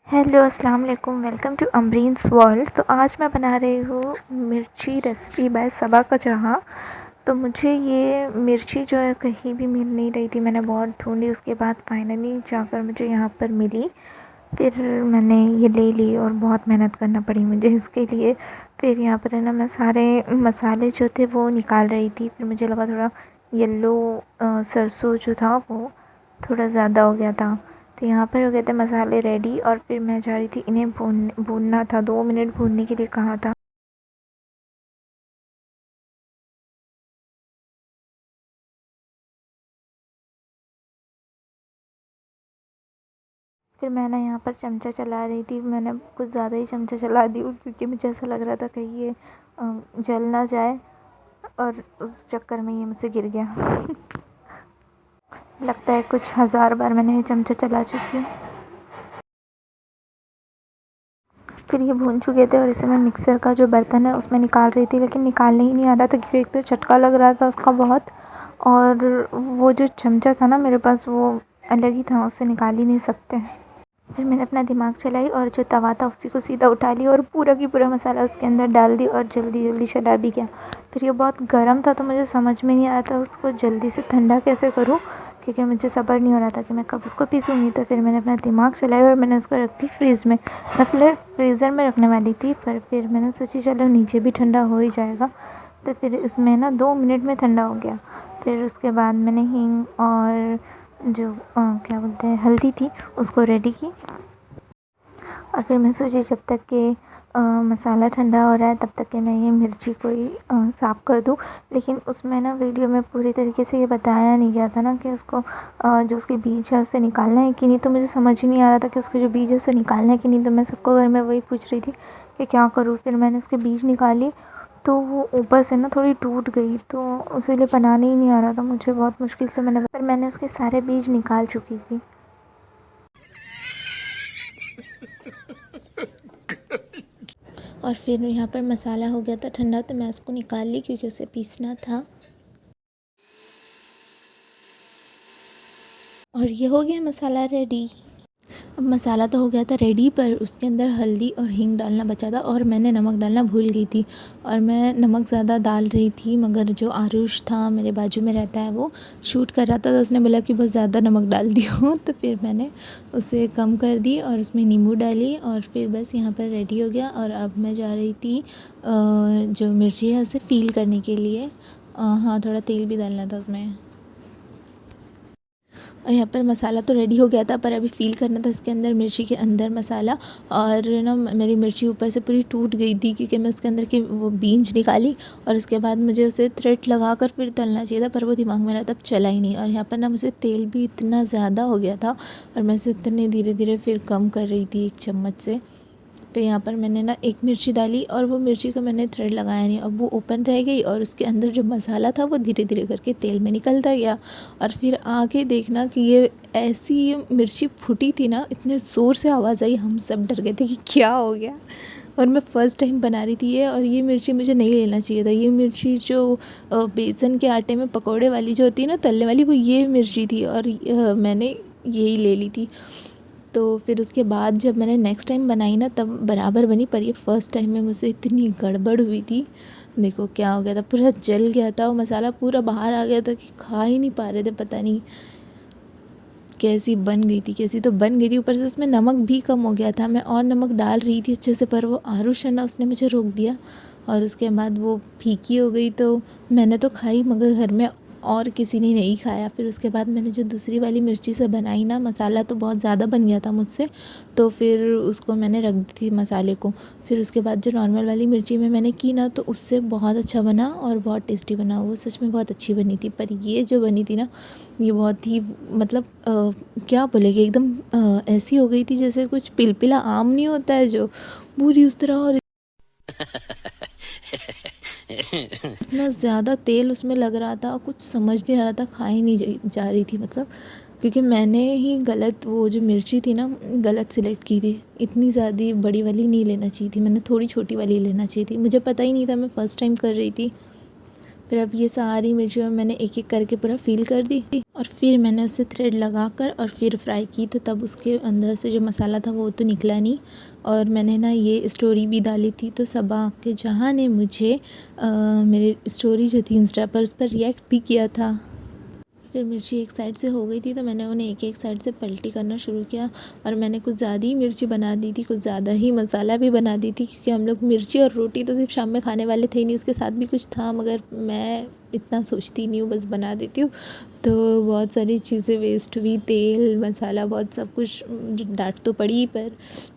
Hello अस्सलाम वालेकुम, welcome to अमरीन्स world. तो आज मैं बना रही हूँ मिर्ची रेसिपी बाय सबा का जहाँ। तो मुझे ये मिर्ची जो है कहीं भी मिल नहीं रही थी, मैंने बहुत ढूंढी, उसके बाद फाइनली जाकर मुझे यहाँ पर मिली। फिर मैंने ये ले ली और बहुत मेहनत करना पड़ी मुझे इसके लिए। फिर यहाँ पर है ना, मैं सारे मसाले जो थे वो निकाल रही थी। फिर मुझे लगा थोड़ा येलो सरसों जो था वो थोड़ा ज़्यादा हो गया था। तो यहाँ पर हो गए थे मसाले रेडी और फिर मैं जा रही थी इन्हें भूनना था, 2 मिनट भूनने के लिए कहा था। फिर मैं ना यहाँ पर चमचा चला रही थी, मैंने कुछ ज़्यादा ही चमचा चला दी क्योंकि मुझे ऐसा लग रहा था कहीं ये जल ना जाए, और उस चक्कर में ये मुझसे गिर गया। लगता है कुछ हज़ार बार मैंने ये चमचा चला चुकी हूँ। फिर ये भून चुके थे और इसे मैं मिक्सर का जो बर्तन है उसमें निकाल रही थी, लेकिन निकालने ही नहीं आ रहा था क्योंकि एक तो चटका लग रहा था उसका बहुत, और वो जो चमचा था ना मेरे पास वो अलग ही था, उससे निकाल ही नहीं सकते। फिर मैंने अपना दिमाग चलाई और जो तवा था उसी को सीधा उठा लिया और पूरा की पूरा मसाला उसके अंदर डाल दी और जल्दी जल्दी चला भी गया। फिर ये बहुत गर्म था तो मुझे समझ में नहीं आया था उसको जल्दी से ठंडा कैसे करूँ, क्योंकि मुझे सब्र नहीं हो रहा था कि मैं कब उसको पीसूँगी। तो फिर मैंने अपना दिमाग चलाया और मैंने उसको रख दी फ्रीज़ में। मैं अपने फ्रीज़र में रखने वाली थी, पर फिर मैंने सोची चलो नीचे भी ठंडा हो ही जाएगा। तो फिर इसमें ना 2 मिनट में ठंडा हो गया। फिर उसके बाद मैंने हींग और जो क्या बोलते हैं हल्दी थी उसको रेडी की। और फिर मैं सोची जब तक कि मसाला ठंडा हो रहा है तब तक कि मैं ये मिर्ची को ही साफ़ कर दूँ। लेकिन उसमें ना वीडियो में पूरी तरीके से ये बताया नहीं गया था ना कि उसको जो उसके बीज है उसे निकालना है कि नहीं। तो मुझे समझ ही नहीं आ रहा था कि उसके जो बीज है उसे निकालना है कि नहीं। तो मैं सबको घर में वही पूछ रही थी कि क्या करूँ। फिर मैंने उसके बीज निकाली तो वो ऊपर से ना थोड़ी टूट गई, तो इसीलिए बनाने ही नहीं आ रहा था मुझे, बहुत मुश्किल से मैंने उसके सारे बीज निकाल चुकी थी। और फिर यहाँ पर मसाला हो गया था ठंडा, तो मैं उसको निकाल ली क्योंकि उसे पीसना था। और ये हो गया मसाला रेडी। अब मसाला तो हो गया था रेडी, पर उसके अंदर हल्दी और हींग डालना बचा था और मैंने नमक डालना भूल गई थी। और मैं नमक ज़्यादा डाल रही थी, मगर जो आरुष था मेरे बाजू में रहता है वो शूट कर रहा था, तो उसने बोला कि बहुत ज़्यादा नमक डाल दी हो। तो फिर मैंने उसे कम कर दी और उसमें नींबू डाली और फिर बस यहाँ पर रेडी हो गया। और अब मैं जा रही थी जो मिर्ची है उसे फ़ील करने के लिए। हाँ, थोड़ा तेल भी डालना था उसमें। और यहाँ पर मसाला तो रेडी हो गया था, पर अभी फ़ील करना था इसके अंदर मिर्ची के अंदर मसाला। और ना मेरी मिर्ची ऊपर से पूरी टूट गई थी क्योंकि मैं उसके अंदर की वो बीज निकाली और उसके बाद मुझे उसे थ्रेड लगा कर फिर तलना चाहिए था, पर वो दिमाग मेरा तब चला ही नहीं। और यहाँ पर ना मुझे तेल भी इतना ज़्यादा हो गया था और मैं इसे इतने धीरे धीरे फिर कम कर रही थी 1 चम्मच से। फिर यहाँ पर मैंने ना एक मिर्ची डाली और वो मिर्ची को मैंने थ्रेड लगाया नहीं, अब वो ओपन रह गई और उसके अंदर जो मसाला था वो धीरे धीरे करके तेल में निकलता गया। और फिर आगे देखना कि ये ऐसी मिर्ची फूटी थी ना, इतने ज़ोर से आवाज़ आई, हम सब डर गए थे कि क्या हो गया। और मैं फ़र्स्ट टाइम बना रही थी ये, और ये मिर्ची मुझे नहीं लेना चाहिए था। ये मिर्ची जो बेसन के आटे में पकोड़े वाली जो होती है ना, तलने वाली, वो ये मिर्ची थी और मैंने यही ले ली थी। तो फिर उसके बाद जब मैंने नेक्स्ट टाइम बनाई ना तब बराबर बनी, पर ये फ़र्स्ट टाइम में मुझसे इतनी गड़बड़ हुई थी। देखो क्या हो गया था, पूरा जल गया था, वो मसाला पूरा बाहर आ गया था कि खा ही नहीं पा रहे थे। पता नहीं कैसी बन गई थी, कैसी तो बन गई थी। ऊपर से उसमें नमक भी कम हो गया था, मैं और नमक डाल रही थी अच्छे से, पर वो आरुष है ना उसने मुझे रोक दिया और उसके बाद वो फीकी हो गई। तो मैंने तो खाई मगर घर में और किसी ने नहीं खाया। फिर उसके बाद मैंने जो दूसरी वाली मिर्ची से बनाई ना, मसाला तो बहुत ज़्यादा बन गया था मुझसे, तो फिर उसको मैंने रख दी थी मसाले को। फिर उसके बाद जो नॉर्मल वाली मिर्ची में मैंने की ना, तो उससे बहुत अच्छा बना और बहुत टेस्टी बना, वो सच में बहुत अच्छी बनी थी। पर ये जो बनी थी ना, ये बहुत ही मतलब क्या बोलेंगे, एकदम ऐसी हो गई थी जैसे कुछ पिलपिला आम नहीं होता है जो, पूरी उस तरह। और इतना ज़्यादा तेल उसमें लग रहा था, कुछ समझ नहीं आ रहा था, खाई नहीं जा रही थी मतलब, क्योंकि मैंने ही गलत वो जो मिर्ची थी ना गलत सिलेक्ट की थी। इतनी ज़्यादा बड़ी वाली नहीं लेना चाहिए थी, मैंने थोड़ी छोटी वाली लेना चाहिए थी। मुझे पता ही नहीं था, मैं फ़र्स्ट टाइम कर रही थी। फिर अब ये सारी मिर्चियों मैंने एक एक करके पूरा फिल कर दी और फिर मैंने उसे थ्रेड लगा कर और फिर फ्राई की, तो तब उसके अंदर से जो मसाला था वो तो निकला नहीं। और मैंने ना ये स्टोरी भी डाली थी, तो सबा के जहाँ ने मुझे मेरी स्टोरी जो थी इंस्टा पर, उस पर रिएक्ट भी किया था। फिर मिर्ची एक साइड से हो गई थी तो मैंने उन्हें एक एक साइड से पलटी करना शुरू किया और मैंने कुछ ज़्यादा ही मिर्ची बना दी थी, कुछ ज़्यादा ही मसाला भी बना दी थी, क्योंकि हम लोग मिर्ची और रोटी तो सिर्फ शाम में खाने वाले थे ही नहीं, उसके साथ भी कुछ था, मगर मैं इतना सोचती नहीं हूँ, बस बना देती हूँ। तो बहुत सारी चीज़ें वेस्ट हुई, तेल मसाला बहुत सब कुछ, डांट तो पड़ी, पर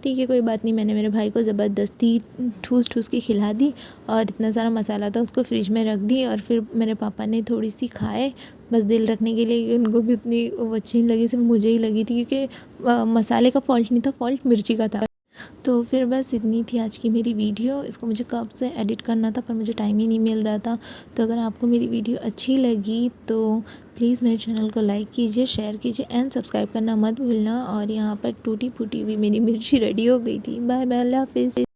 ठीक है कोई बात नहीं। मैंने मेरे भाई को ज़बरदस्ती ठूस ठूस के खिला दी और इतना सारा मसाला था उसको फ्रिज में रख दी। और फिर मेरे पापा ने थोड़ी सी खाए बस दिल रखने के लिए, उनको भी उतनी वो अच्छी नहीं लगी, सिर्फ मुझे ही लगी थी, क्योंकि मसाले का फॉल्ट नहीं था, फॉल्ट मिर्ची का था। तो फिर बस इतनी थी आज की मेरी वीडियो। इसको मुझे कब से एडिट करना था पर मुझे टाइम ही नहीं मिल रहा था। तो अगर आपको मेरी वीडियो अच्छी लगी तो प्लीज़ मेरे चैनल को लाइक कीजिए, शेयर कीजिए एंड सब्सक्राइब करना मत भूलना। और यहाँ पर टूटी फूटी हुई मेरी मिर्ची रेडी हो गई थी। बाय बाय, अल्लाह हाफिज़।